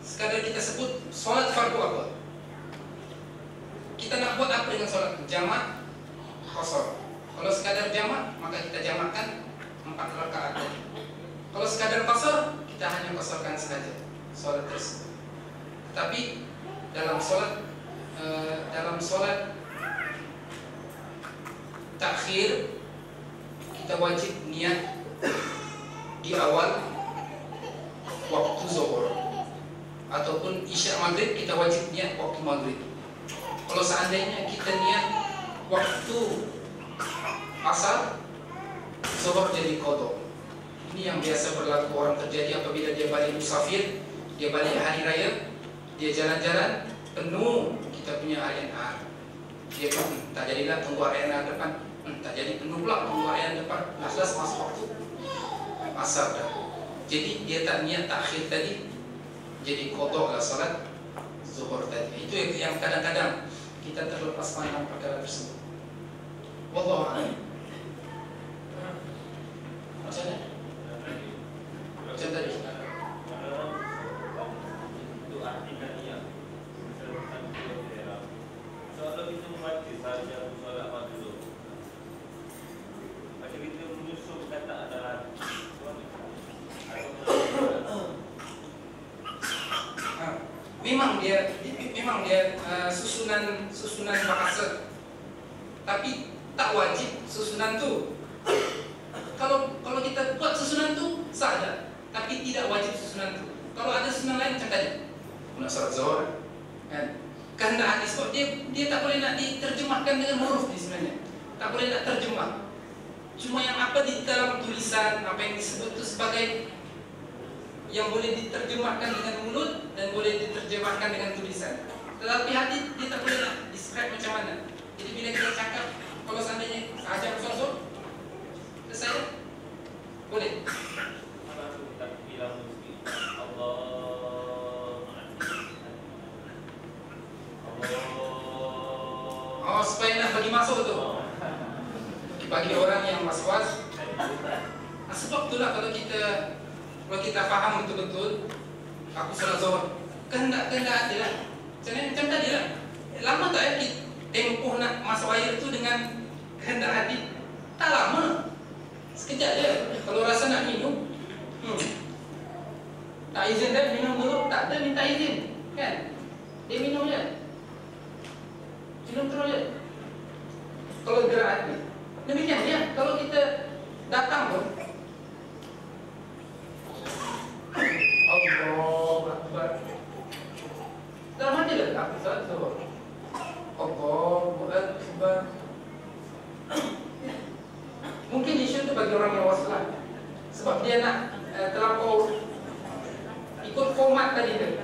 sekadar kita sebut solat fardu apa. Kita nak buat apa dengan solat? Jamak, qasar. Kalau sekadar jamak, maka kita jamakkan 4 rakaat. Kalau sekadar qasar, kita hanya qasarkan saja solat tersebut. Tapi dalam solat takhir, kita wajib niat di awal waktu zuhur, ataupun isya maghrib kita wajib niat waktu maghrib. Kalau seandainya kita niat waktu asar, zuhur jadi qadha. Ini yang biasa berlaku orang terjadi apabila dia balik musafir, dia balik hari raya, dia jalan-jalan penuh kita punya ANR. Dia pun tak jadilah tunggu ANR depan, tak jadi penuh pula tunggu ANR depan, jelas masuk waktu asar dah. Jadi dia tak niat takhir tadi, jadi qadha lah salat zuhur tadi. Itu yang kadang-kadang kita terlepas pandang perkara tersebut. Wallahu a'lam. Macam mana? Macam tadi. Itu artinya niat. Kalau kita membaca saja solat fardu zuhur, macam kita menyusun kata adalah memang dia susunan bahasa, tapi tak wajib susunan tu. Kalau kita buat susunan tu sah, tapi tidak wajib susunan tu. Kalau ada susunan lain macam tadi, nak salat zuhur kan, kehendak hadis kok dia tak boleh nak diterjemahkan dengan huruf di sebenarnya, tak boleh nak terjemah. Cuma yang apa di dalam tulisan, apa yang disebut itu sebagai yang boleh diterjemahkan dengan mulut dan boleh diterjemahkan dengan tulisan. Tetapi hati dia tak boleh nak describe macam mana. Jadi bila kita cakap, kalau seandainya sahaja usul saya boleh. Oh, supaya nak bagi masuk tu. Bagi orang yang was-was. Sebab itulah kalau kita faham betul-betul, aku salat zuhur, kehendak ada lah. Macam tadi lah. Lama tak ya tempoh nak masuk air tu dengan kehendak hati? Tak lama. Sekejap je. Kalau rasa nak minum, tak izin dah minum dulu, tak ada minta izin, kan? Dia minum je. Minum terus je. Kalau gerak hati. Demikian ya, kalau kita datang pun Allahu Akbar, dalam hati lah aku salat zuhur, Allahu Akbar. Mungkin isu itu bagi orang yang waslah, sebab dia nak terlampau ikut format tadi tu,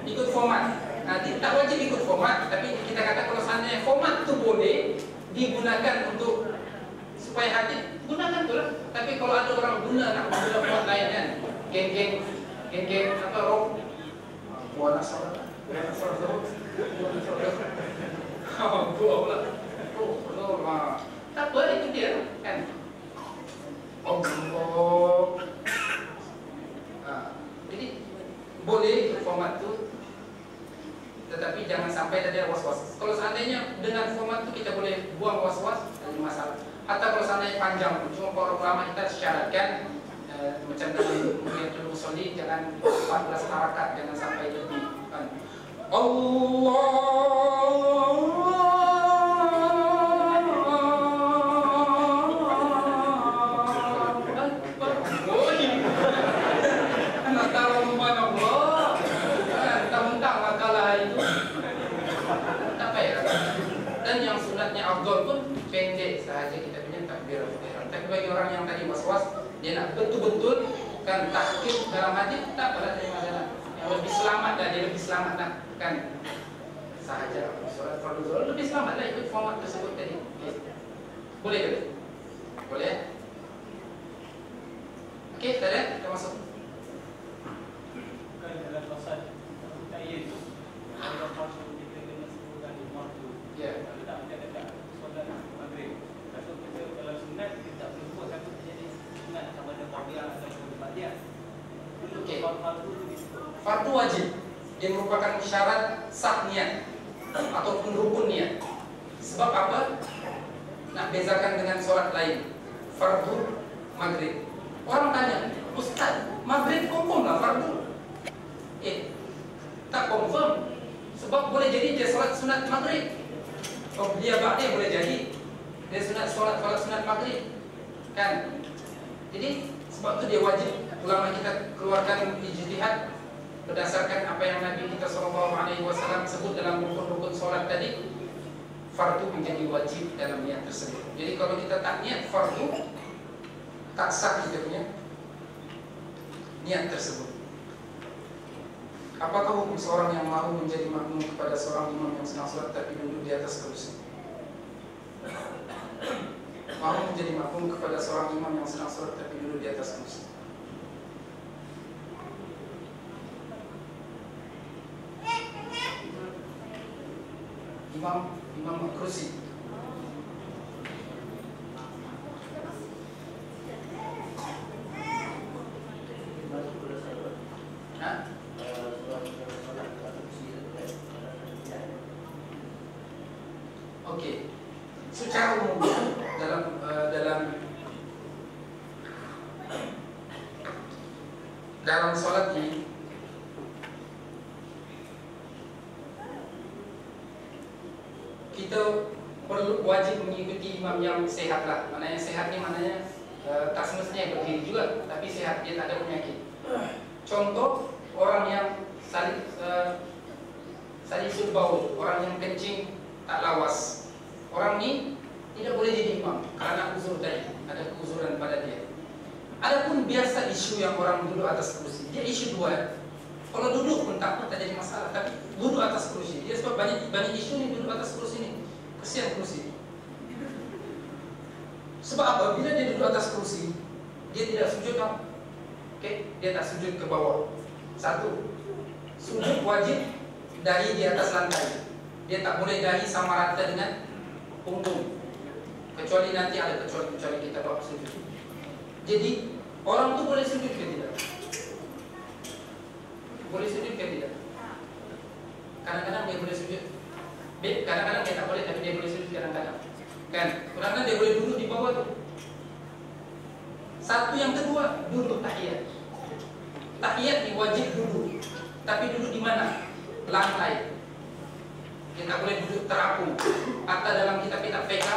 ikut format. Dia tak wajib ikut format, tapi kita kata kalau seandainya format tu boleh digunakan untuk supaya hati, gunakan tu lah. Tapi kalau ada orang guna nak guna format lain kan, geng apa rock, buat asal tak apa, itu dia kan. Allah. Jadi boleh format tu, tetapi jangan sampai ada was-was. Kalau seandainya dengan format tu kita boleh buang was-was, tak ada masalah. Atau kalau seandainya panjang pun, cuma para ulama kita syaratkan macam dalam Muhyiddin Musolli, jangan 14 harakat, jangan sampai lebih kan. Afdal pun pendek sahaja kita punya takbiratul ihram. Tapi bagi orang yang tadi was-was, dia nak betul-betul kan takbir dalam hati, tak pada dari masalah. Yang lebih selamat dah, dia lebih selamat dah kan. Sahaja solat fardu zuhur lebih selamat lah ikut format tersebut tadi. Okay. Boleh ke? Boleh. Okey, dah ada? Kita masuk. Bukan dalam pasal tayyib. Kalau pasal kita kena sebutkan waktu. Ya. Kalau tak kita kata solat maghrib. Kalau sunat kita tak perlu buat satu jadi sunat sama ada fardiyah atau ba'diyah. Okey. Fardu disebut. Fardu wajib. Dia merupakan syarat sah niat ataupun rukun niat. Sebab apa? Nak bezakan dengan solat lain, fardu maghrib. Orang tanya, Ustaz, maghrib confirm lah fardu? Tak confirm. Sebab boleh jadi dia solat sunat maghrib. Oh, dia ba'di boleh jadi dia solat sunat maghrib. Kan? Jadi sebab itu dia wajib ulama kita keluarkan ijtihad berdasarkan apa yang Nabi kita SAW sebut dalam rukun-rukun solat tadi. Fardu menjadi wajib dalam niat tersebut. Jadi kalau kita tak niat fardu, tak sah kita punya niat tersebut. Apakah hukum seorang yang mau menjadi makmum kepada seorang imam yang sedang sholat tapi duduk di atas kursi? Mau menjadi makmum kepada seorang imam yang sedang sholat tapi duduk di atas kursi. Imam kursi. Okey. Secara umum dalam solat ini kita perlu wajib mengikuti imam yang sehat lah. Maknanya sehat ni maknanya tak semestinya berdiri juga, tapi sehat, dia tak ada penyakit. Contoh orang yang salisul baul, orang yang kencing tak lawas. Orang ni tidak boleh jadi imam karena uzur tadi, ada keuzuran pada dia. Adapun biasa isu yang orang duduk atas kursi, dia isu dua. Kalau duduk pun tak jadi masalah, tapi duduk atas kursi, dia sebab banyak isu ni duduk atas kursi ni. Kesian kursi. Sebab apa? Bila dia duduk atas kursi, dia tidak sujud tak? Okey, dia tak sujud ke bawah. Satu, sujud wajib dahi di atas lantai. Dia tak boleh dahi sama rata dengan punggung. Kecuali nanti ada kecuali kita bawa sujud. Jadi orang tu boleh sujud ke tidak? Boleh sujud ke tidak? Kadang-kadang dia boleh sujud. Kadang-kadang dia tak boleh, tapi dia boleh sujud kadang-kadang. Kan? Kadang-kadang dia boleh duduk di bawah tu. Satu yang kedua, duduk tahiyat. Tahiyat ni wajib duduk. Tapi duduk di mana? Lantai. Dia tak boleh duduk terapung. Atau dalam kitab-kitab fiqh,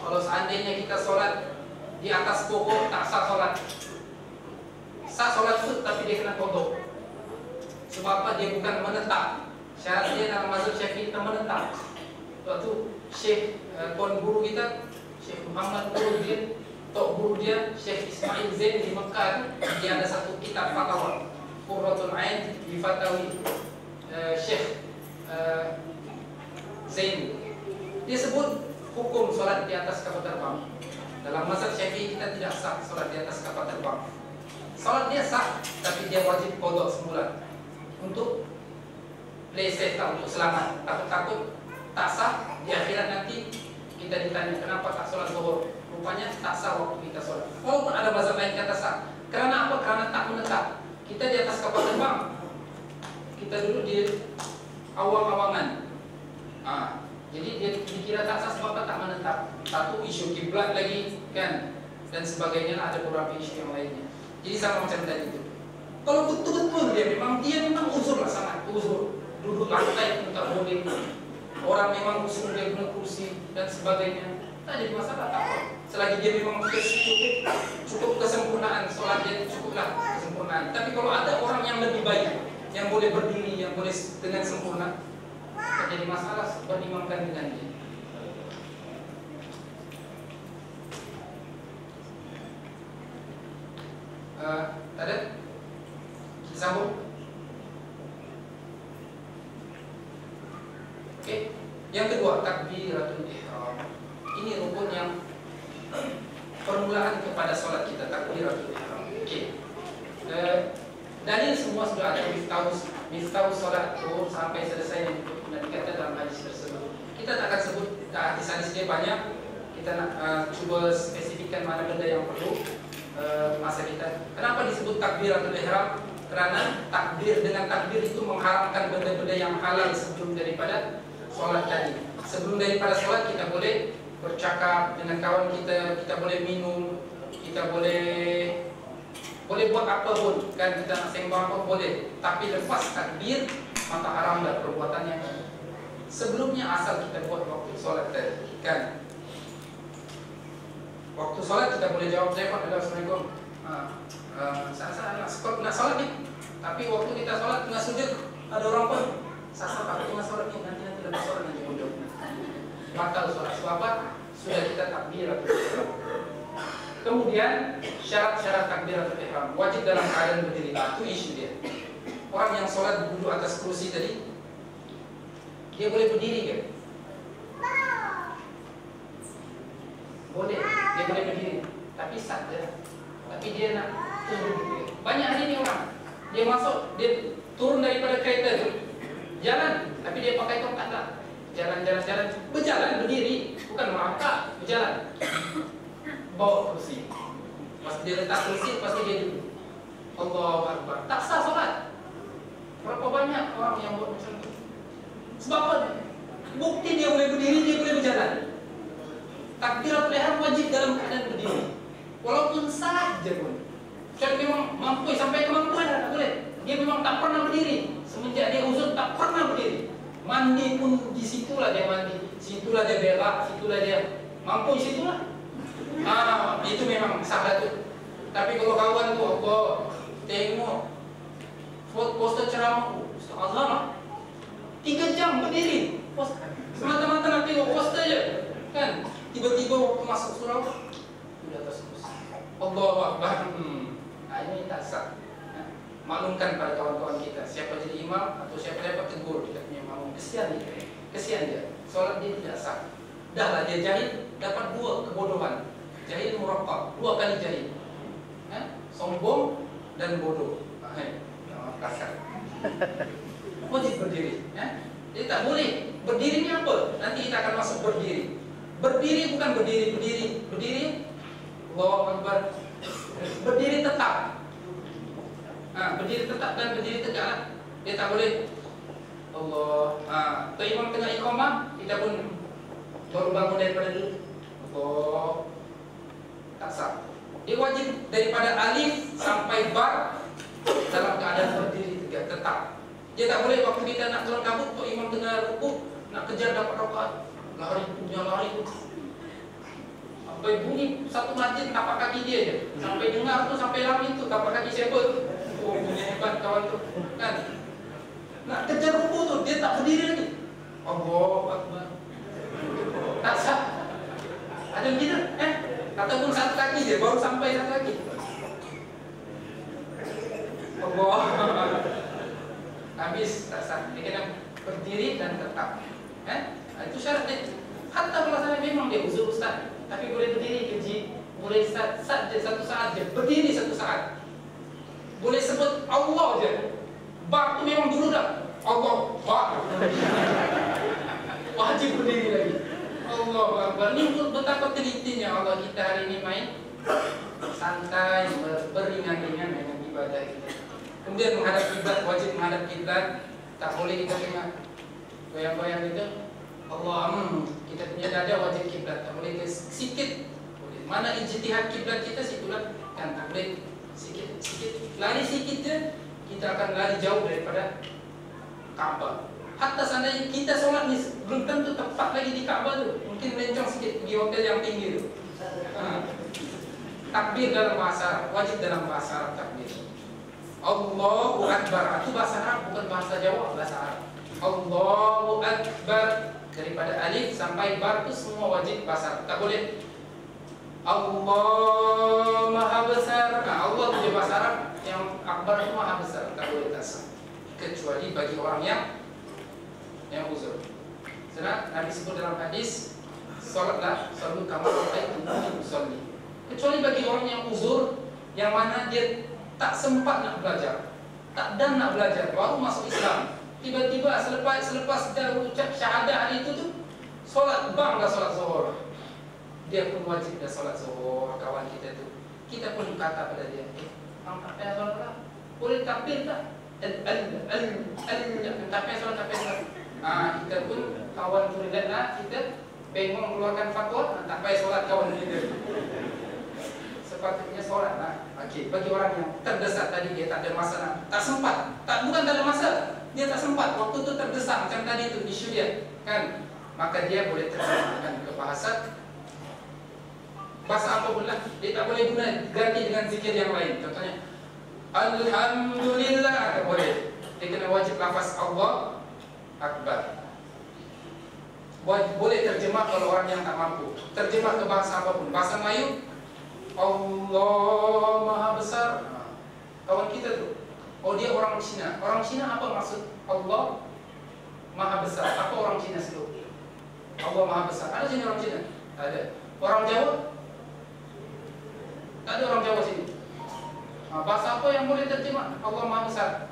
kalau seandainya kita solat di atas pokok, tak sah solat. Sah solat itu, tapi dia kena kodok. Sebab apa? Dia bukan menetap. Syarat dia dalam mazhab Syafi'i kita menetap. Waktu Syekh tuan guru kita, Syekh Muhammad guru dia, tok guru dia, Syekh Ismail Zain di Mekah, dia ada satu kitab fatwa, Qurratul Ain di Fatawi Syekh Zain. Dia sebut hukum solat di atas kapal terbang. Dalam mazhab Syafi'i kita tidak sah solat di atas kapal terbang. Solat dia sah, tapi dia wajib qada semula untuk play safe lah, untuk selamat. Takut-takut tak sah, di akhirat nanti kita ditanya kenapa tak solat zuhur. Rupanya tak sah waktu kita solat. Walaupun ada mazhab lain kata sah. Kerana apa? Kerana tak menetap. Kita di atas kapal terbang, kita duduk di awang-awangan. Jadi dia dikira tak sah sebab tak menetap. Satu isu kiblat lagi kan, dan sebagainya, ada beberapa isu yang lainnya. Jadi sama macam tadi itu. Kalau betul-betul dia memang uzur lah, sangat uzur. Duduk lantai pun tak boleh. Orang memang usul dia guna kursi dan sebagainya, tak jadi masalah, tak apa. Selagi dia memang cukup kesempurnaan solat dia, cukuplah kesempurnaan. Tapi kalau ada orang yang lebih baik, yang boleh berdiri, yang boleh dengan sempurna, tak jadi masalah berimamkan dengan dia. Ada? Kita sambung. Okey. Yang kedua, takbiratul ihram. Ini rukun yang permulaan kepada solat kita, takbiratul ihram. Okey. Dalil semua sudah ada, miftahus solat zuhur sampai selesai yang dikatakan dalam hadis tersebut. Kita tak akan sebut hadis-hadis dia banyak. Kita nak cuba spesifikkan mana benda yang perlu masa kita. Kenapa disebut takbiratul ihram? Kerana takbir, dengan takbir itu mengharamkan benda-benda yang halal sebelum daripada solat tadi. Sebelum daripada solat kita boleh bercakap dengan kawan kita, kita boleh minum, kita boleh buat apa pun, kan, kita nak sembang apa boleh. Tapi lepas takbir maka haram dah perbuatan yang sebelumnya asal kita buat waktu solat tadi, kan. Waktu solat kita boleh jawab telepon, assalamualaikum. Saya nak solat ni, tapi waktu kita solat tengah sujud ada orang pun saya tak tengah solat ni, nanti lepas solat nanti mundur, batal solat. Sebab apa? Sudah kita takbiratul ihram. Kemudian syarat-syarat takbiratul ihram wajib dalam keadaan berdiri. Itu isu dia. Orang yang solat duduk atas kursi tadi, dia boleh berdiri ke? Boleh, dia boleh berdiri, tapi saja. Tapi dia nak turun. Banyak hari ni orang, dia masuk, dia turun daripada kereta tu, jalan, tapi dia pakai tongkat tak. Jalan, berjalan, berdiri, bukan merangkak, berjalan. Bawa kursi. Pas dia letak kursi, pasti dia duduk. Allahu Akbar. Tak sah solat. Berapa banyak orang yang buat macam tu? Sebab apa? Bukti dia boleh berdiri, dia boleh berjalan. Takbiratul ihram wajib dalam keadaan berdiri. Walaupun salah je pun. Kalau memang mampu sampai kemampuan tak boleh. Dia memang tak pernah berdiri. Semenjak dia uzur tak pernah berdiri. Mandi pun di situlah dia mandi, situlah dia berak, situlah dia mampu di situlah. Itu memang salah tu. Tapi kalau kawan tu apa tengok poster ceramah Allah 3 jam berdiri, semata-mata nak tengok poster je, kan? Tiba-tiba waktu masuk surau sudah terus Allahu Akbar. Ini tak sah. Maklumkan pada kawan-kawan kita, siapa jadi imam atau siapa dapat tegur kita punya makmum, kesian dia, solat dia tidak sah. Dahlah dia jahil, dapat 2 kebodohan, jahil murakkab, 2 kali jahil, sombong dan bodoh. Kasar. Wajib berdiri. Dia tak boleh. Berdirinya apa? Nanti kita akan masuk berdiri. Berdiri bukan berdiri. Allahu Akbar. Berdiri tetap. Berdiri tetap dan berdiri tegak. Dia tak boleh. Allah. Imam tengah iqamah, kita pun baru bangun daripada duduk. Allah. Tak sah. Dia wajib daripada alif sampai bar dalam keadaan berdiri tegak tetap. Dia tak boleh waktu kita nak turun kabut, Tok Imam tengah rukuk, nak kejar dapat rakaat, lari pun. Sampai bunyi satu masjid tapak kaki dia je. Sampai dengar tu, sampai langit tu tapak kaki siapa tu. Bunyi hebat kawan tu, kan? Nak kejar rukuk tu, dia tak berdiri lagi. Allahu Akbar. Tak sah. Ada begitu, ataupun satu kaki je, baru sampai satu kaki. Allah. Habis tak sah. Dia kena berdiri dan tetap. Itu syarat dia. Hatta kalau saya memang dia uzur ustaz, tapi boleh berdiri keji, boleh satu saat je, berdiri satu saat. Boleh sebut Allah je. Bar tu memang dulu dah. Allah bar. Wajib berdiri lagi. Allah Akbar. Ini betapa telitinya Allah kita hari ini main santai, beringan-ringan dengan ibadah kita. Kemudian menghadap kiblat, wajib menghadap kiblat. Tak boleh kita tengah goyang-goyang gitu. Allah, kita punya dada wajib kiblat. Tak boleh sikit. Boleh. Mana ijtihad kiblat kita situlah, kan tak boleh sikit. Lari sikit je, kita akan lari jauh daripada Ka'bah. Hatta seandainya kita solat ni belum tentu tepat lagi di Ka'bah tu. Mungkin melencong sikit di hotel yang tinggi tu. Takbir dalam bahasa Arab, wajib dalam bahasa Arab takbir. Allahu Akbar. Itu bahasa Arab, bukan bahasa Jawa, bahasa Arab. Allahu Akbar. Daripada alif sampai bar itu semua wajib bahasa Arab. Tak boleh Allah Maha Besar. Allah tu je bahasa Arab, yang Akbar itu Maha Besar. Tak boleh tasah. Kecuali bagi orang yang uzur. Sebab Nabi sebut dalam hadis, salatlah selalu kamu itu usolli. Kecuali bagi orang yang uzur, yang mana dia tak sempat nak belajar, tak dan nak belajar, baru masuk Islam. Tiba-tiba selepas dia ucap syahadah hari itu tu, solat dah solat zuhur. Dia pun wajib dah solat zuhur. Kawan kita tu, kita pun kata pada dia, tak payah solat lah. Boleh takbir tak? Takbir solat. Kita pun kawan tu relax lah, kita bengong keluarkan fatwa, tak payah solat kawan kita. Sepatutnya solat lah. Okey, bagi orang yang terdesak tadi dia tak ada masalah, tak sempat, bukan tak ada masalah, dia tak sempat, waktu tu terdesak macam tadi tu isu dia, kan? Maka dia boleh terjemahkan ke bahasa apa pun lah. Dia tak boleh guna ganti dengan zikir yang lain. Contohnya Alhamdulillah, tak boleh. Dia kena wajib lafaz Allah Akbar. Boleh terjemah kalau orang yang tak mampu. Terjemah ke bahasa apapun. Bahasa Melayu, Allah Maha Besar. Kawan kita tu, oh dia orang Cina. Orang Cina apa maksud Allah Maha Besar? Apa orang Cina sebut? Allah Maha Besar. Ada sini orang Cina? Tak ada. Orang Jawa? Tak ada orang Jawa sini. Bahasa apa yang boleh terjemah Allah Maha Besar?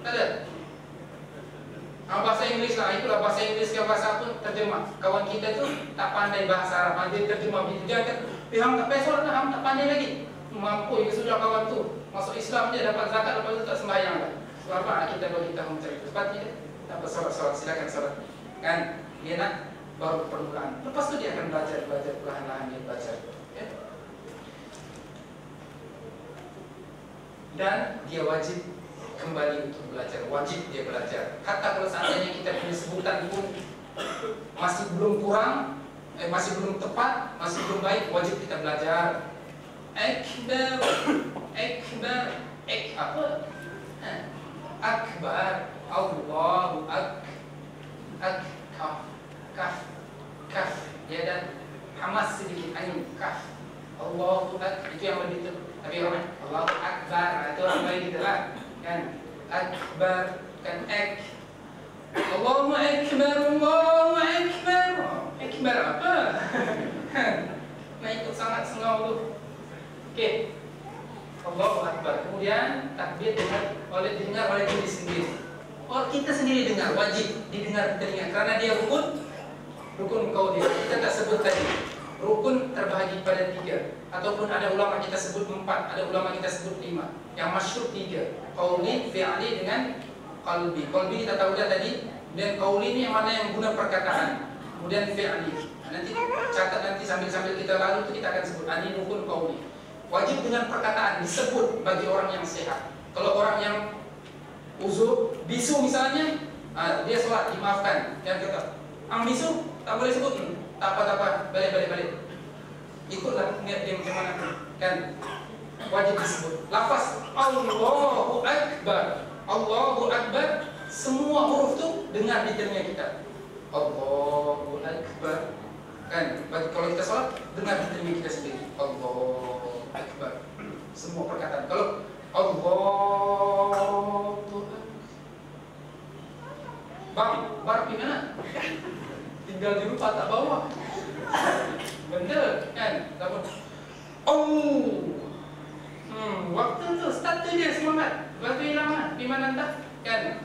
Tak ada. Bahasa Inggeris lah, itulah bahasa Inggeris ke bahasa apa terjemah. Kawan kita tu tak pandai bahasa Arab, dia terjemah begitu. Dia kata, hang tak payah solat lah, hang tak pandai lagi. Mampu ya sudah kawan tu. Masuk Islam je dapat zakat, lepas tu tak sembahyang lah. Sebab apa kita bagi kita mencari itu? Sebab dia tak bersolat, silakan solat. Kan? Dia nak baru permulaan. Lepas tu dia akan belajar perlahan-lahan dia belajar. Ya? Dan dia wajib kembali untuk belajar, wajib dia belajar. Hatta kalau seandainya kita punya sebutan pun masih belum kurang, masih belum tepat, masih belum baik, wajib kita belajar. Akbar, akbar, apa? Akbar, Allahu kaf, ya, dan hamas sedikit angin, kaf, Allahu itu yang lebih tu. Tapi orang Allahu Akbar itu orang baik kita lah. Kan akbar, kan Allahu akbar, Allahu akbar. Akbar apa? Nah ikut sangat sengau tu. Okey, Allahu akbar. Kemudian takbir didengar oleh diri sendiri. Oh, kita sendiri dengar, wajib didengar telinga karena dia rukun qauli. Kita tak sebut tadi. Rukun terbahagi pada 3, ataupun ada ulama kita sebut 4, ada ulama kita sebut 5. Yang masyhur 3, qauli, fi'li dengan qalbi. Qalbi kita tahu dah tadi, dan qauli ni yang mana yang guna perkataan. Kemudian fi'li. Nanti catat nanti sambil kita lalu itu kita akan sebut ini rukun qauli. Wajib dengan perkataan disebut bagi orang yang sehat. Kalau orang yang uzur, bisu misalnya, dia solat dimaafkan. Dia kata, bisu tak boleh sebut. Tak apa, balik. Ikutlah niat dia macam mana, kan? Wajib disebut. Lafaz Allahu Akbar, Allahu Akbar, semua huruf tu dengar di telinga kita. Allahu Akbar, kan? Kalau kita sholat, dengar di telinga kita sendiri. Allahu Akbar, semua perkataan. Kalau Allahu Bang, bar pergi mana? Tinggal di rumah tak bawa. Benda kan? Waktu tu start tu dia semangat. Lepas tu hilang lah. Pergi mana entah? Kan?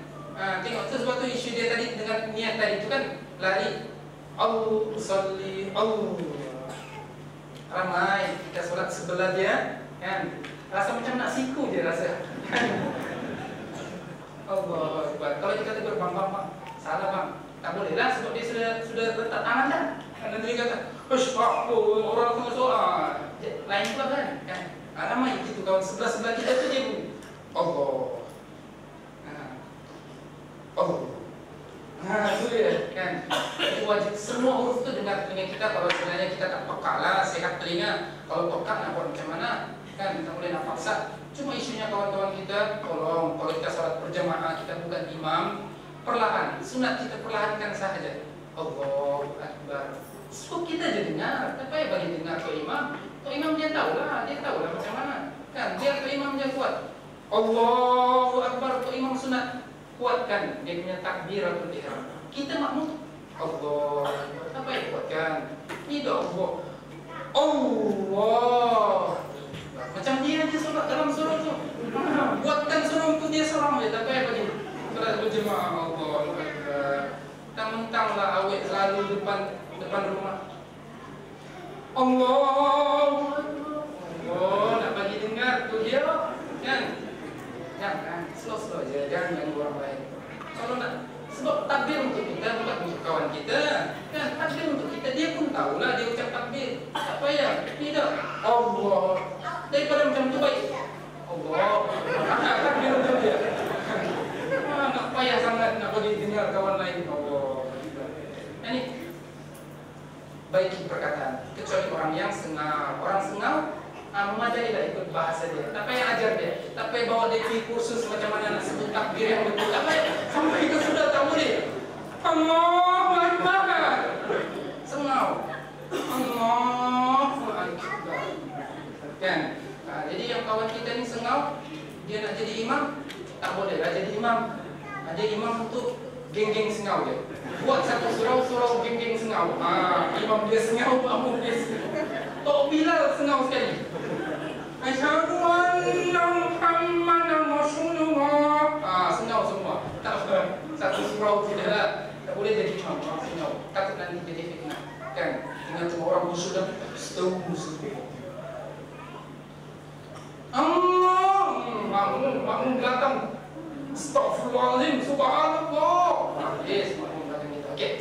Tengok tu sebab tu isu dia tadi dengan niat tadi tu kan lari. Salli ramai kita solat sebelah dia kan? Rasa macam nak siku je rasa. Allah Akbar. Kalau kita tegur bang, salah bang. Tak boleh lah sebab dia sudah letak tangan dah. Nanti dia kata, orang tengah solat. Lain pula kan? Ramai gitu kawan sebelah kita tu dia bunyi Allah. Itu dia kan. Itu wajib semua huruf tu dengar telinga kita. Kalau sebenarnya kita tak peka lah, sehat telinga. Kalau peka nak buat macam mana? Kan kita boleh nak paksa. Cuma isunya kawan-kawan kita, tolong kalau kita salat berjamaah, kita bukan imam, perlahan, sunat kita perlahankan sahaja. Allahu Akbar. So kita je dengar, tak payah bagi dengar Tok Imam. Tok Imam dia tahulah macam mana. Kan biar Tok Imam dia kuat. Allahu Akbar, Tok Imam sunat kuatkan dia punya takbiratul ihram. Kita makmum Allahu Akbar, tak payah kuatkan. Tidak Allah. Macam dia solat dalam surau tu. Buatkan surau tu dia seorang je, tak payah bagi. Solat berjemaah Allahu Akbar. Mentang-mentanglah awet selalu depan rumah. Allahu Akbar. Allah nak bagi dengar tu dia kan. Jangan, slow aja, jangan ganggu orang lain. Kalau nak, sebab takbir untuk kita, bukan untuk kawan kita. Kan, takbir untuk kita, dia pun tahulah dia ucap takbir. Tak payah, tidak. Allah, daripada macam tu baik. Allah, takbir untuk dia. Tak payah sangat nak bagi dengar kawan lain. Allah. Ini baiki perkataan. Kecuali orang yang sengau. Orang sengau, memadailah ikut bahasa dia. Tak payah ajar dia. Tak payah bawa dia pergi kursus macam mana nak sebut takbir yang betul. Tak payah. Sampai itu sudah tak boleh. Allahu Akbar. Sengau. Allahu Akbar. Kan? Jadi yang kawan kita ni sengau, dia nak jadi imam, tak boleh lah jadi imam. Dia imam untuk geng-geng sengau je. Buat satu surau geng-geng sengau. Imam dia sengau, makmum dia sengau. Tok Bilal sengau sekali. Asyhadu anna Muhammadan Rasulullah. Sengau semua. Tak apa. Satu surau tidaklah. Tak boleh jadi imam. Sengau. Takut nanti jadi fitnah. Kan? Dengan semua orang bersudah. Setuju. Allah. Makmum belakang. Astaghfirullahaladzim, subhanallah. Yes, makmum belakang kita. Okey.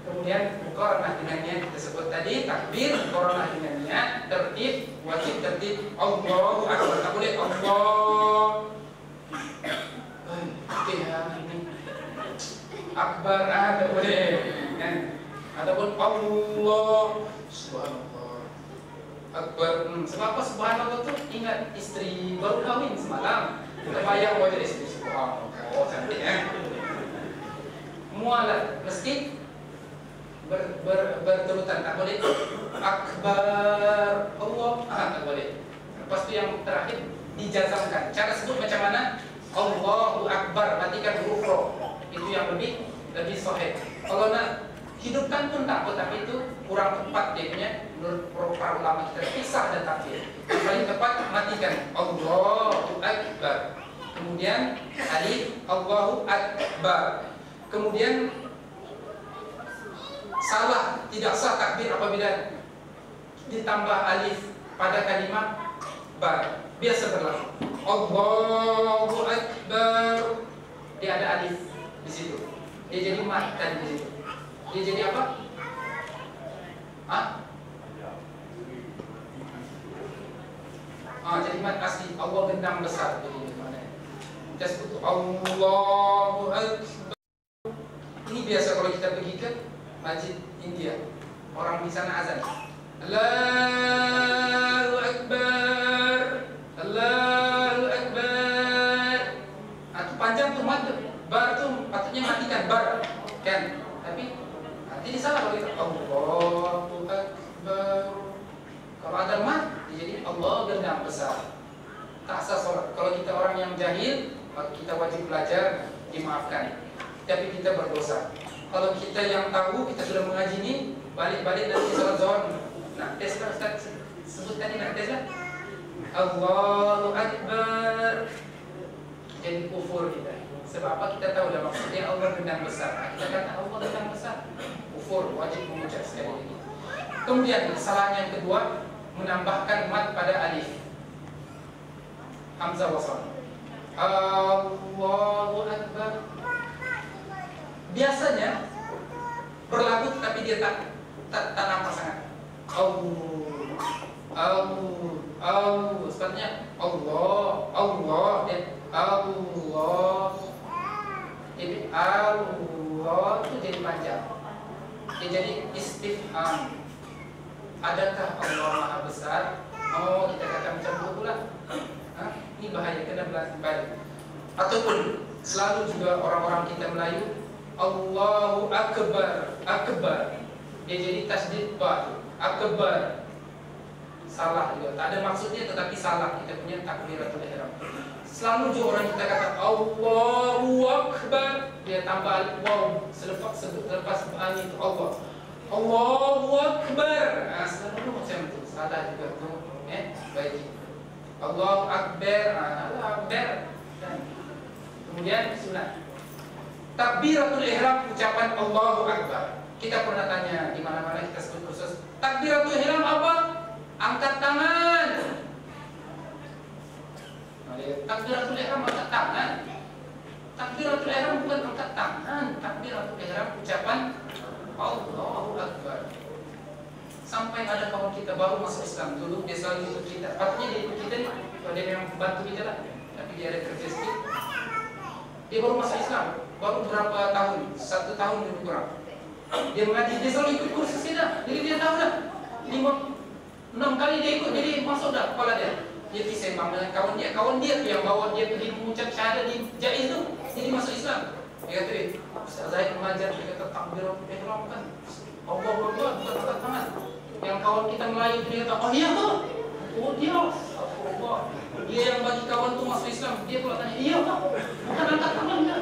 Kemudian muqaranah dengan niat kita sebut tadi, takbir, muqaranah dengan niat, tertib, wajib tertib. Allahu Akbar. Tak boleh Allah. Okey ya, ini Akbar tak boleh. Kan? Ataupun Allah subhanallah. Akbar. Sebab apa subhanallah tu? Ingat isteri baru kahwin semalam. Kita bayang wajah isteri subhanallah. Oh cantik mualah mesti berterutan, tak boleh Akbar Allah, tak boleh. Lepas tu yang terakhir dijazamkan. Cara sebut macam mana? Allahu Akbar, matikan huruf ro. Itu yang lebih sahih. Kalau nak hidupkan pun tak apa, tapi itu kurang tepat dia punya. Menurut para ulama kita pisah dan takbir. Yang paling tepat matikan Allahu Akbar. Kemudian alif Allahu Akbar. Kemudian salah, tidak sah takbir apabila ditambah alif pada kalimat bar. Biasa berlaku Allahu Akbar, dia ada alif di situ. Dia jadi mat tadi di situ. Dia jadi apa? Jadi mat asli. Allah gendang besar. Jadi mana? Kita sebut Allahu Akbar. Ini biasa kalau kita pergi ke masjid India, orang di sana azan Allahu Akbar, Allahu Akbar. Itu panjang tuh mat, bar tuh patutnya matikan bar, kan? Tapi jadi salah kalau kita Allahu Akbar. Kalau ada mat, jadi Allah gendang besar. Tak sah solat. Kalau kita orang yang jahil, kita wajib belajar, dimaafkan. Tapi kita berdosa. Kalau kita yang tahu, kita sudah mengaji ini, balik-balik nanti sholat zuhur. Nah, tes lah Ustaz, sebut tadi nak tes lah. Allahu Akbar. Jadi kufur kita. Sebab apa? Kita tahu dah maksudnya Allah gendang besar. Kita kata Allah gendang besar, kufur, wajib mengucap sekali lagi. Kemudian kesalahan yang kedua, menambahkan mat pada alif, hamzah wasal. Allahu Akbar. Biasanya berlaku tapi dia tak nampak sangat. Sebabnya Allah dan Allah. Jadi Allah itu jadi panjang. Dia jadi istifham. Adakah Allah Maha Besar? Kita kata macam itu pula. Ini bahaya, kena balik. Ataupun selalu juga orang-orang kita Melayu Allahu Akbar, Akbar. Dia jadi tasdid ba, Akbar. Salah juga. Tak ada maksudnya tetapi salah. Kita punya takbiratul ihram. Selalu juga orang kita kata Allahu Akbar, dia tambah alif waw selepas alif Allah. Allahu Akbar. Selalu macam itu. Salah juga tu. Baik. Allahu Akbar. Allahu Akbar. Kemudian sunat takbiratul ihram, ucapan Allahu Akbar. Kita pernah tanya di mana-mana kita sebut khusus takbiratul ihram apa? Angkat tangan. Takbiratul ihram angkat tangan. Takbiratul ihram bukan angkat tangan. Takbiratul ihram ucapan Allahu Akbar. Sampai ada kawan kita baru masuk Islam, dulu dia selalu ikut kita. Patutnya dia ikut kita nih, kalau dia memang bantu kita lah. Tapi dia ada kerja sedikit. Dia baru masuk Islam, baru berapa tahun, 1 tahun lebih kurang. Dia mengaji, dia selalu ikut kursus kita. Jadi dia tahu dah 5-6 kali dia ikut, jadi masuk dah kepala dia. Dia pergi sembang dengan kawan dia tu yang bawa dia pergi mengucap syahadat di Jaiz tu. Jadi masuk Islam. Dia kata, Ustaz Zahid mengajar, dia kata takbiratul ihram kan Allah bukan angkat tangan. Yang kawan kita Melayu dia kata, oh iya tu. Oh dia, Allah. Dia yang bagi kawan tu masuk Islam, dia pula tanya, iya tak? Bukan angkat tangan kan?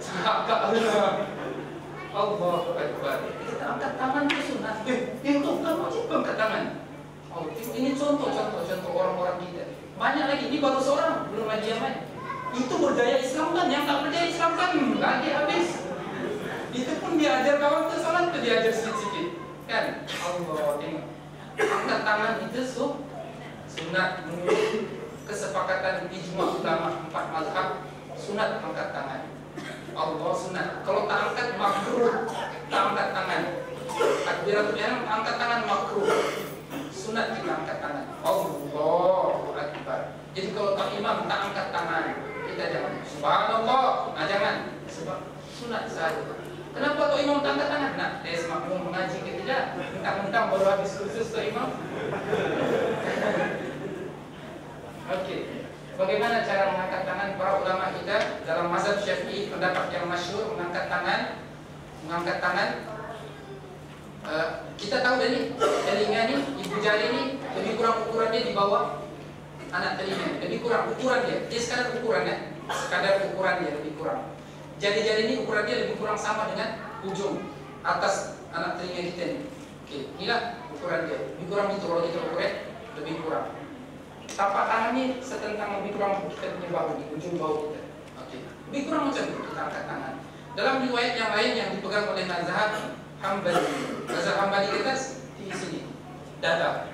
Cakap Allah. Allahu Akbar. Kita angkat tangan itu sunat. Itu bukan wajib angkat tangan. Oh, ini contoh orang-orang kita. Banyak lagi, ini baru seorang, belum lagi yang lain. Itu berdaya Islam kan, yang tak berdaya Islam kan lagi habis. Itu pun dia ajar kawan tu salat tu dia ajar sikit-sikit. Kan? Allah tengok. Angkat tangan itu sunat menurut kesepakatan ijma ulama 4 mazhab, sunat angkat tangan. Allah sunat. Kalau tak angkat makruh, tak angkat tangan. Takbiratul ihram angkat tangan makruh. Sunat kita angkat tangan. Allahu Akbar. Jadi kalau tak imam tak angkat tangan, kita jangan subhanallah. Nah jangan. Sebab sunat saja. Kenapa tuh imam tak angkat tangan? Nah, dia semakmum mengaji ke tidak? Mentang-mentang baru habis kursus tuh imam. Okey. Bagaimana cara mengangkat tangan para ulama kita dalam mazhab Syafi'i, pendapat yang masyhur mengangkat tangan. Kita tahu dah ni, telinga ni, ibu jari ni lebih kurang ukuran dia di bawah anak telinga. Lebih kurang ukuran dia. Dia sekadar ukuran ya. Sekadar ukuran dia lebih kurang. Jari-jari ini ukuran dia lebih kurang sama dengan ujung atas anak telinga kita ni. Okey, inilah ukuran dia. Lebih kurang itu kalau kita ukur lebih kurang. Tapak tangan ni setentang lebih kurang kita punya bahu di ujung bahu kita. Okey. Lebih kurang macam itu kita angkat tangan. Dalam riwayat yang lain yang dipegang oleh mazhab Hambali. Mazhab Hambali kita di sini. Dada.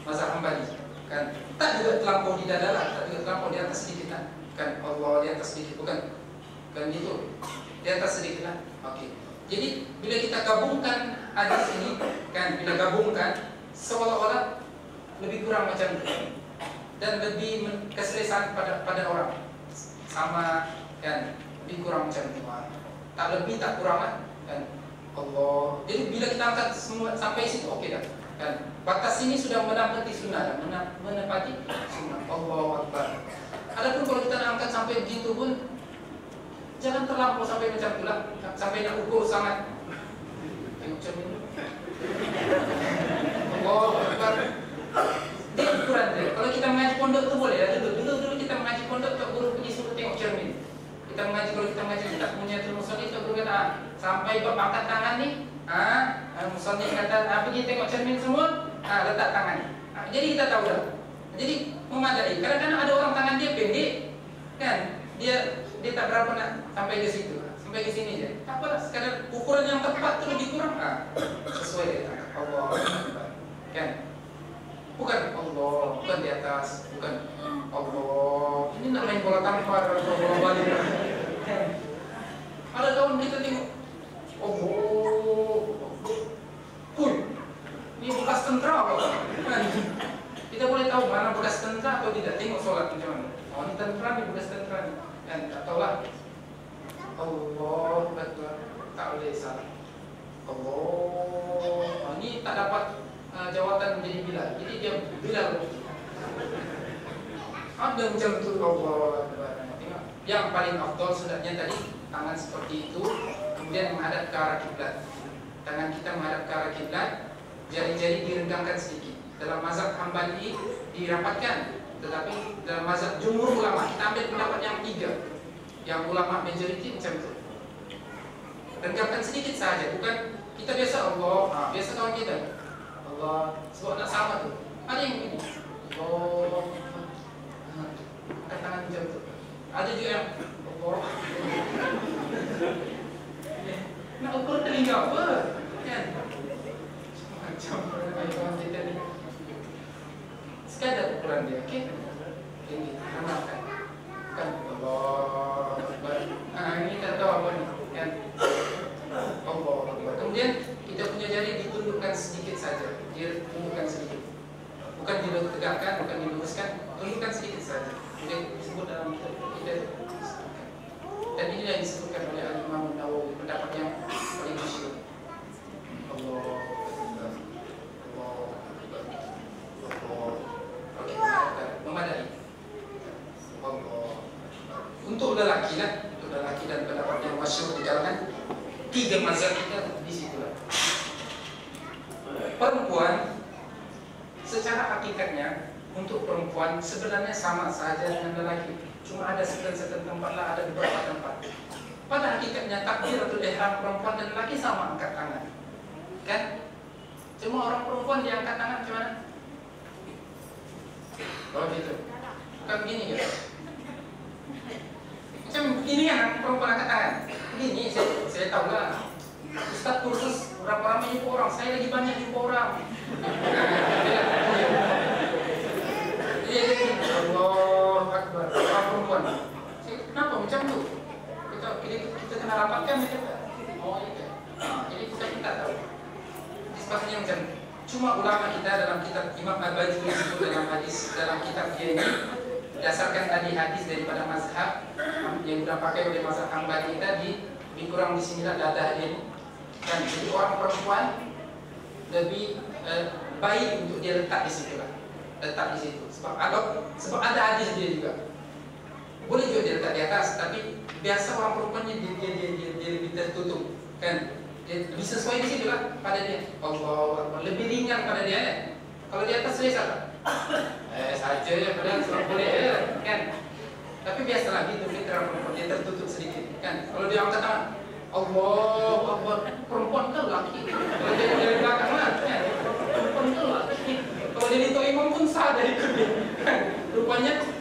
Mazhab Hambali. Kan tak juga terlampau di dada lah, tak juga terlampau di atas sedikit lah. Kan Allah di atas sedikit bukan. Kan gitu. Di atas sedikit lah. Okey. Jadi bila kita gabungkan hadis ini kan, bila gabungkan seolah-olah lebih kurang macam itu. Dan lebih keselesaan pada orang sama kan, lebih kurang macam itu. Tak lebih tak kurang lah kan. Allah. Jadi bila kita angkat semua sampai situ okey dah kan. Batas ini sudah menepati sunnah, menepati sunnah. Allahu Akbar. Adapun kalau kita nak angkat sampai begitu pun jangan terlampau sampai macam itulah, sampai nak ukur sangat. Tengok macam ini. Allahu Akbar. Dia ukuran dia. Kalau kita mengaji pondok tu boleh lah. Dulu kita mengaji pondok tak guru pergi suruh tengok cermin. Kita mengaji, kalau kita mengaji kita punya musallih, tak guru kata sampai bab angkat tangan ni, musallih kata pergi tengok cermin semua, letak tangan. Jadi kita tahu dah. Jadi memadai. Kadang-kadang ada orang tangan dia pendek, kan? Dia tak berapa nak sampai ke situ. Sampai ke sini je. Tak apalah, sekadar ukuran yang tepat tu lebih kurang. Sesuai dengan Allah. Kan? Bukan Allah, bukan di atas, bukan Allah. Ini nak main bola tampar atau bola balik. Ada kawan kita tengok, Huy, ini bekas tentera apa? Kita boleh tahu mana bekas tentera atau tidak. Tengok solat macam mana. Oh ini tentera ni, bekas tentera ni. Dan tak tahulah. Allah Akbar, tak boleh salah. Allah, ini tak dapat jawatan menjadi Bilal. Jadi dia Bilal. Ada macam tu Allah. Tengok. Yang paling afdal sunatnya tadi tangan seperti itu, kemudian menghadap ke arah kiblat. Tangan kita menghadap ke arah kiblat, jari-jari direnggangkan sedikit. Dalam mazhab Hambali dirapatkan, tetapi dalam mazhab jumhur ulama kita ambil pendapat yang 3. Yang ulama majoriti macam itu. Renggangkan sedikit saja, bukan kita biasa Allah, biasa kawan kita. Allah, sebab nak sama tu. Ada yang begini. Allah, angkat tangan macam tu. Ada juga yang Allah. Nak ukur telinga apa? Kan? Macam kawan kita ni. Sekadar ukuran dia, okey? Ini yang disebutkan oleh Imam Nawawi, pendapat yang paling masyhur. Allah. Memadai. Untuk lelaki dan pendapat yang masyhur di kalangan 3 mazhab kita di situ. Perempuan secara hakikatnya untuk perempuan sebenarnya sama saja dengan lelaki. Cuma ada sekian tempat lah, ada beberapa tempat. Pada hakikatnya takbiratul ihram perempuan dan lelaki sama angkat tangan. Kan? Cuma orang perempuan dia angkat tangan gimana? Oh gitu. Bukan begini gitu. Macam begini kan perempuan angkat tangan. Begini saya tahu lah. Ustaz kursus berapa ramai jumpa orang, saya lagi banyak jumpa orang. Allah Akbar. Orang perempuan. Kenapa macam tu? Kita kena rapatkan macam tu. Oh iya. Jadi kita minta tahu. Disepakatnya macam tu. Cuma ulama kita dalam kitab Imam Al-Bajuri itu dalam kitab dia ini berdasarkan tadi hadis daripada mazhab yang sudah pakai oleh mazhab Hambali tadi, lebih kurang di sinilah dadah dia ini. Dan jadi orang perempuan lebih baik untuk dia letak di situ lah, letak di situ. Sebab ada hadis dia juga. Boleh juga dia letak di atas, tapi biasa orang perempuannya dia lebih tertutup, kan? Dia lebih sesuai di situ lah pada dia. Allah lebih ringan pada dia. Kalau di atas selesa tak? Saja ya, padahal sebab boleh kan? Tapi biasalah gitu, fitrah perempuan dia tertutup sedikit, kan? Kalau dia angkat tangan, Allah, perempuan kan laki. Kalau dia dari belakang lah, kan? Perempuan kan laki. Kalau jadi tua imam pun sah dari dia, kan? Rupanya,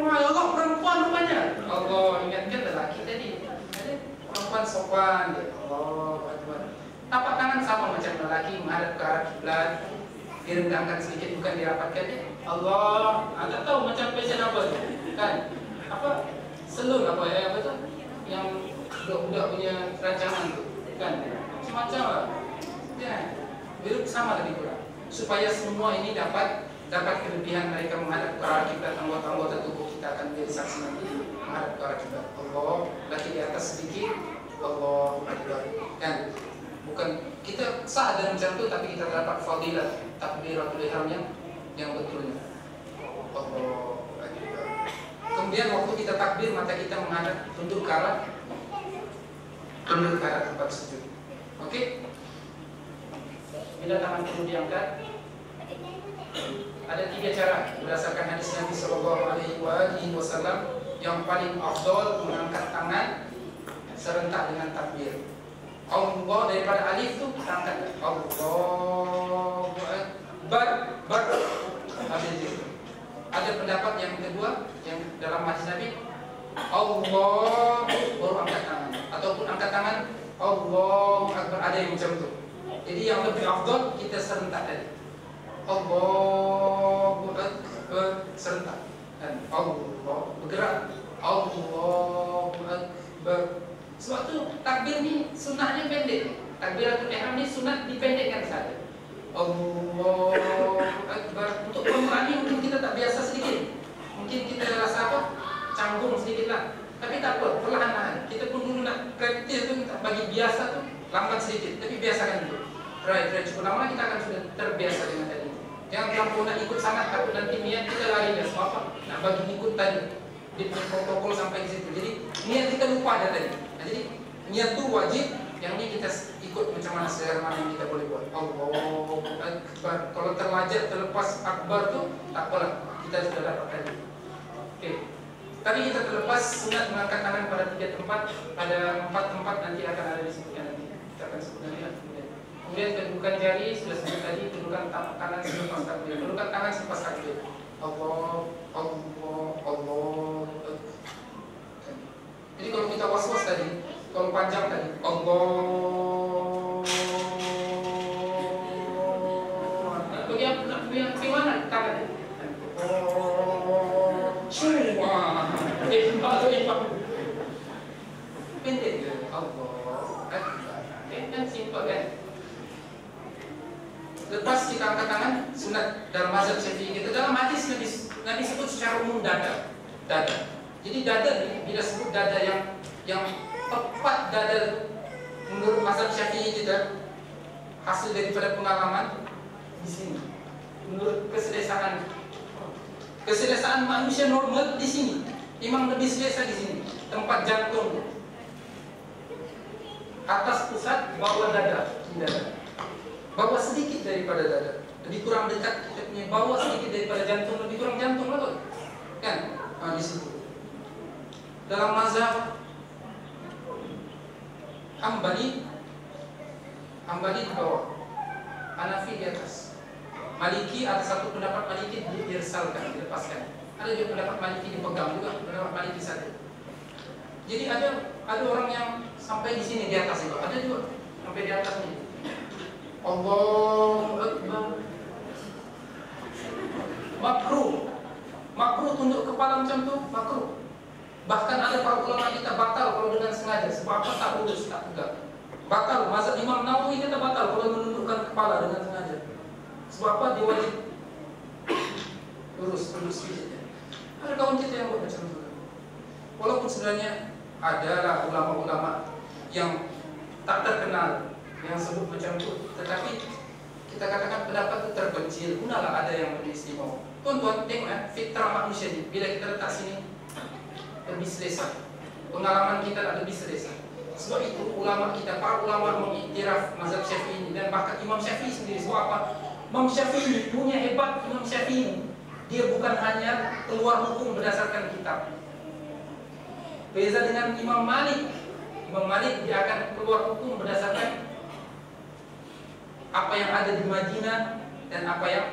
Allah perempuan rupanya. Allah ingatkan lelaki tadi. Perempuan sopan dia. Allah Akbar. Tapak tangan sama macam lelaki menghadap ke arah kiblat, direndahkan sedikit bukan dirapatkan dia. Allah, anda tahu macam fashion apa tu? Kan? Apa? Selun apa ya? Apa tu? Yang budak-budak punya rancangan tu, kan? Semacam lah. Ya, biru sama tadi pula. Supaya semua ini dapat kelebihan mereka menghadap ke arah kiblat, anggota-anggota tubuh kita akan menjadi saksi nanti menghadap ke arah kiblat. Allah, lagi di atas sedikit. Allah Akbar. Kan? Bukan kita sah dan macam tu, tapi kita dapat fadilah takbiratul ihram yang betulnya. Allah Akbar. Kemudian waktu kita takbir, mata kita menghadap tunduk ke arah tempat sujud. Okey? Bila tangan perlu diangkat, ada 3 cara berdasarkan hadis Nabi sallallahu alaihi wasallam. Yang paling afdal mengangkat tangan serentak dengan takbir. Allah daripada alif tu kita angkat Allahu Akbar. Habis itu. Ada pendapat yang kedua yang dalam hadis Nabi, Allah baru angkat tangan, ataupun angkat tangan Allahu Akbar, ada yang macam tu. Jadi yang lebih afdal kita serentak tadi. Allahu Akbar serentak dan Allah bergerak Allahu Akbar. Sebab tu takbir ni sunnahnya pendek. Takbiratul ihram ni sunat dipendekkan saja. Allahu Akbar. Untuk permulaan ni mungkin kita tak biasa sedikit. Mungkin kita rasa apa? Canggung sedikit lah. Tapi tak apa, perlahan-lahan. Kita pun dulu nak praktis tu, kita bagi biasa tu lambat sedikit. Tapi biasakan dulu. Try cukup lama kita akan sudah terbiasa dengan tadi. Jangan terlalu nak ikut sangat, takut nanti niat kita lari dah. Sebab apa? Nak bagi ikut tadi. Dia punya protokol sampai di situ. Jadi niat kita lupa dah tadi. Jadi niat tu wajib. Yang ni kita ikut macam mana selera mana yang kita boleh buat. Allahu Akbar. Kalau terlajak terlepas akbar tu tak apalah, kita sudah dapat tadi. Okey. Tadi kita terlepas sunat mengangkat tangan pada 3 tempat, pada 4 tempat nanti akan ada disebutkan nanti. Kita akan sebut nanti lah. Kemudian kedudukan jari sudah sebut tadi, kedudukan tangan selepas takbir. Kedudukan tangan selepas takbir. Allah. Jadi kalau kita was-was tadi, kalau panjang tadi, Allah. Bagaimana tangan? Semua. Pendek. Allah. Kan simpel kan? Lepas kita angkat tangan, sunat dalam mazhab Syafi'i kita dalam hadis Nabi sebut secara umum dada. Jadi dada ini bila sebut dada yang tepat dada menurut mazhab Syafi'i kita hasil daripada pengalaman di sini. Menurut keselesaan manusia normal di sini. Imam lebih selesa di sini. Tempat jantung. Atas pusat, bawah dada, bawah sedikit daripada dada. Lebih kurang dekat kita punya bawah sedikit daripada jantung, lebih kurang jantung lah tuh. Kan? Di situ. Dalam mazhab Hambali di bawah, Hanafi di atas. Maliki ada satu pendapat Maliki dirsalkan, dilepaskan. Ada juga pendapat Maliki dipegang juga, pendapat Maliki satu. Jadi ada orang yang sampai di sini di atas itu, ada juga sampai di atas ini. Allahu Akbar. Makruh tunduk kepala macam tu, makruh. Bahkan ada para ulama kita batal kalau dengan sengaja, sebab apa? Tak lurus, tak tegak. Batal. Mazhab Imam Nawawi kita batal kalau menundukkan kepala dengan sengaja. Sebab apa? Dia wajib lurus sedikit. Ada kawan kita yang buat macam tu. Walaupun sebenarnya adalah ulama-ulama yang tak terkenal yang sebut macam tu, tetapi kita katakan pendapat itu terpencil. Gunalah ada yang lebih istimewa. Tuan-tuan tengok fitrah manusia ni, bila kita letak sini lebih selesa, pengalaman kita lebih selesa. Sebab itu ulama kita, para ulama mengiktiraf mazhab Syafi'i ini, dan bahkan Imam Syafi'i sendiri. Sebab apa? Imam Syafi'i ini punya hebat. Imam Syafi'i ini dia bukan hanya keluar hukum berdasarkan kitab. Beza dengan Imam Malik. Imam Malik dia akan keluar hukum berdasarkan apa yang ada di Madinah dan apa yang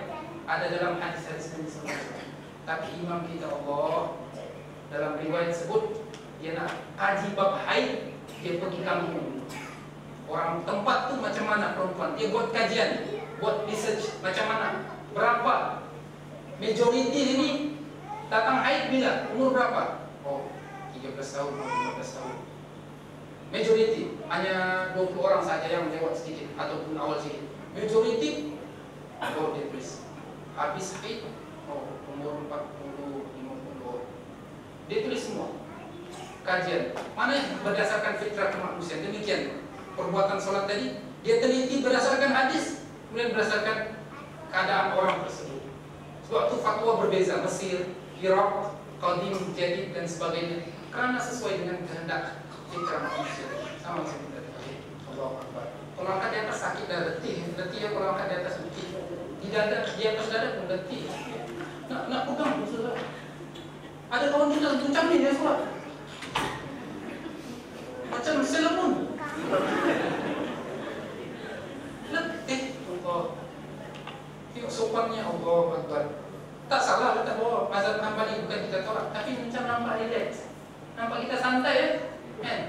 ada dalam hadis-hadis Nabi sallallahu alaihi wasallam. Tapi imam kita Allah dalam riwayat sebut dia nak kaji bab haid, dia pergi kampung. Orang tempat tu macam mana perempuan, dia buat kajian, buat research macam mana, berapa majoriti ini datang haid bila, umur berapa? Oh, 13 tahun, 15 tahun. Majoriti hanya 20 orang saja yang lewat sedikit ataupun awal sedikit. Majoriti oh dia tulis habis haid, oh umur 40, 50. Dia tulis semua kajian. Mana yang berdasarkan fitrah kemanusiaan. Demikian perbuatan solat tadi, dia teliti berdasarkan hadis, kemudian berdasarkan keadaan orang tersebut. Sebab itu fatwa berbeza, Mesir, Irak, Qadim, Jadid dan sebagainya, karena sesuai dengan kehendak fitrah manusia. Sama seperti tadi. Allahu Akbar. Kalau angkat di atas sakit dah letih ya, kalau angkat di atas letih. Di atas dada pun letih. Nak pegang susah. Ada kawan kita macam ni dia solat. Macam selemun. Letih. Allah. Tengok sopannya, Allah Akbar. Tak salah letak bawah mazhab Hambali, bukan kita tolak, tapi macam nampak relax. Nampak kita santai ya. Kan?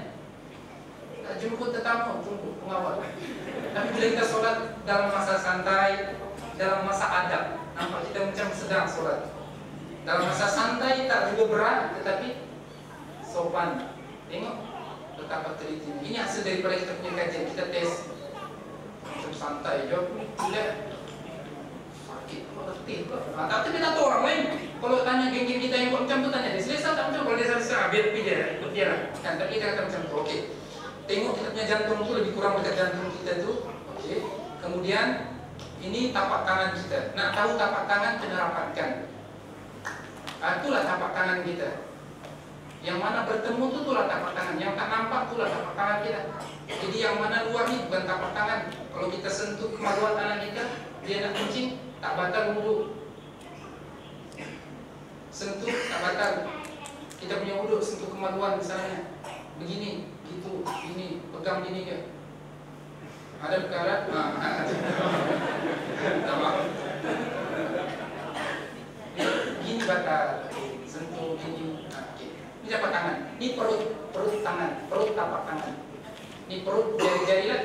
Tak jemput tetamu, jemput pengawal. Tapi bila kita solat dalam masa santai, dalam masa adab, nampak kita macam sedang solat. Dalam masa santai tak juga berat, tetapi sopan. Tengok betapa telitinya. Ini hasil daripada kita punya kajian. Kita tes macam santai, jawab tidak sakit, letih. Tapi kita tahu orang lain. Kalau tanya geng-geng kita yang buat macam tu, tanya dia selesa tak macam. Kalau dia selesa, biar dia ikut dia lah. Kan? Tapi kita kata macam tu, okey. Tengok kita punya jantung tu lebih kurang dekat jantung kita tu, okey. Kemudian ini tapak tangan kita. Nak tahu tapak tangan, kena rapatkan. Itulah tapak tangan kita. Yang mana bertemu tu itulah tapak tangan. Yang tak nampak itulah tapak tangan kita. Jadi yang mana luar ni bukan tapak tangan. Kalau kita sentuh kemaluan tangan kita, dia nak kencing, tak batal wudu. Sentuh tak batal. Kita punya wudu sentuh kemaluan misalnya. Begini, gitu, ini pegang gini ke? Ada perkara? Gini batal. Sentuh gini. Ini tapak tangan. Ini perut tangan, perut tapak tangan. Ini perut jari-jari lah.